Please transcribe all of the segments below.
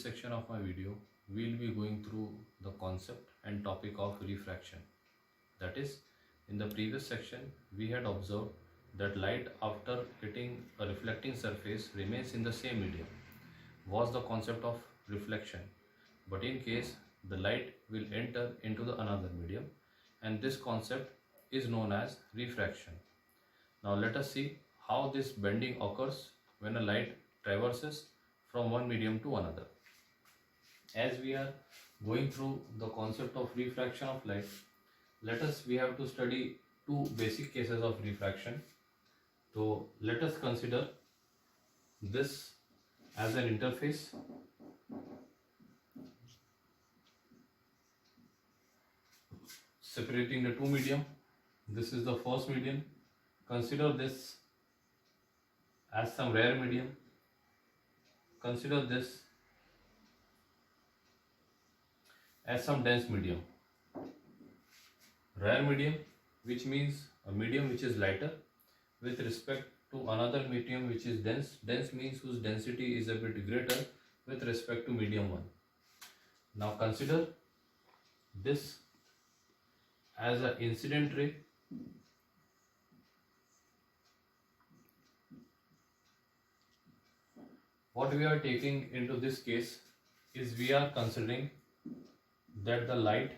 this section of my video, we will be going through the concept and topic of refraction. That is, in the previous section, we had observed that light after hitting a reflecting surface remains in the same medium, was the concept of reflection. But in case the light will enter into the another medium, and this concept is known as refraction. Now let us see how this bending occurs when a light traverses from one medium to another. As we are going through the concept of refraction of light, we have to study two basic cases of refraction. So let us consider this as an interface separating the two medium. This is the first medium. Consider this as some rare medium. Consider this as some dense medium. Rare medium, which means a medium which is lighter with respect to another medium which is dense. Dense means whose density is a bit greater with respect to medium one. Now consider this as an incident ray. What we are taking into this case is we are considering that the light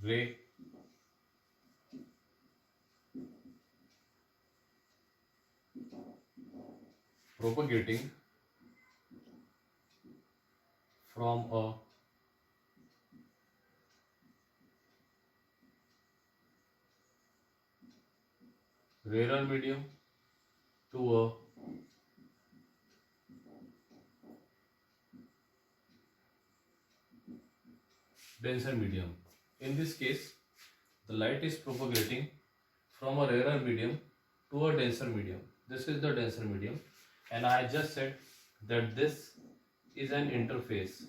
ray propagating from a rarer medium to a denser medium. In this case, the light is propagating from a rarer medium to a denser medium. This is the denser medium, and I just said that this is an interface.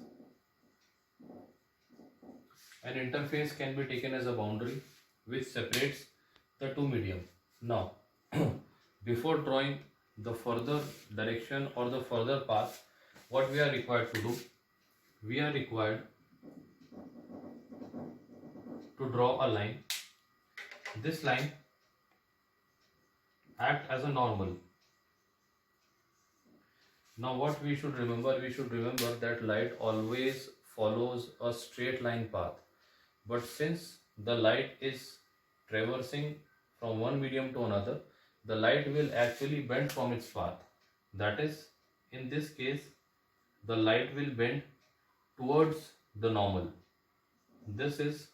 An interface can be taken as a boundary which separates the two medium. Now, before drawing the further direction or the further path, what we are required to do? We are required to draw a line. This line act as a normal. Now what we should remember? We should remember that light always follows a straight line path. But since the light is traversing from one medium to another, the light will actually bend from its path. That is, in this case, the light will bend towards the normal. This is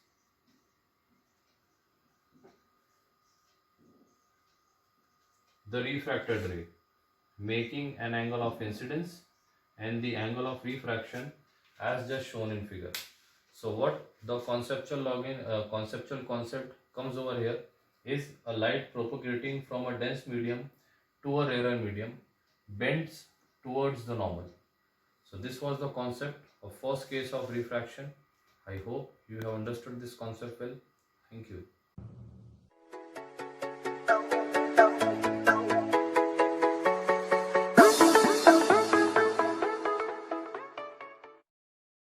the refracted ray, making an angle of incidence and the angle of refraction as just shown in figure. So what the conceptual concept comes over here is a light propagating from a dense medium to a rarer medium bends towards the normal. So this was the concept of first case of refraction. I hope you have understood this concept well. Thank you.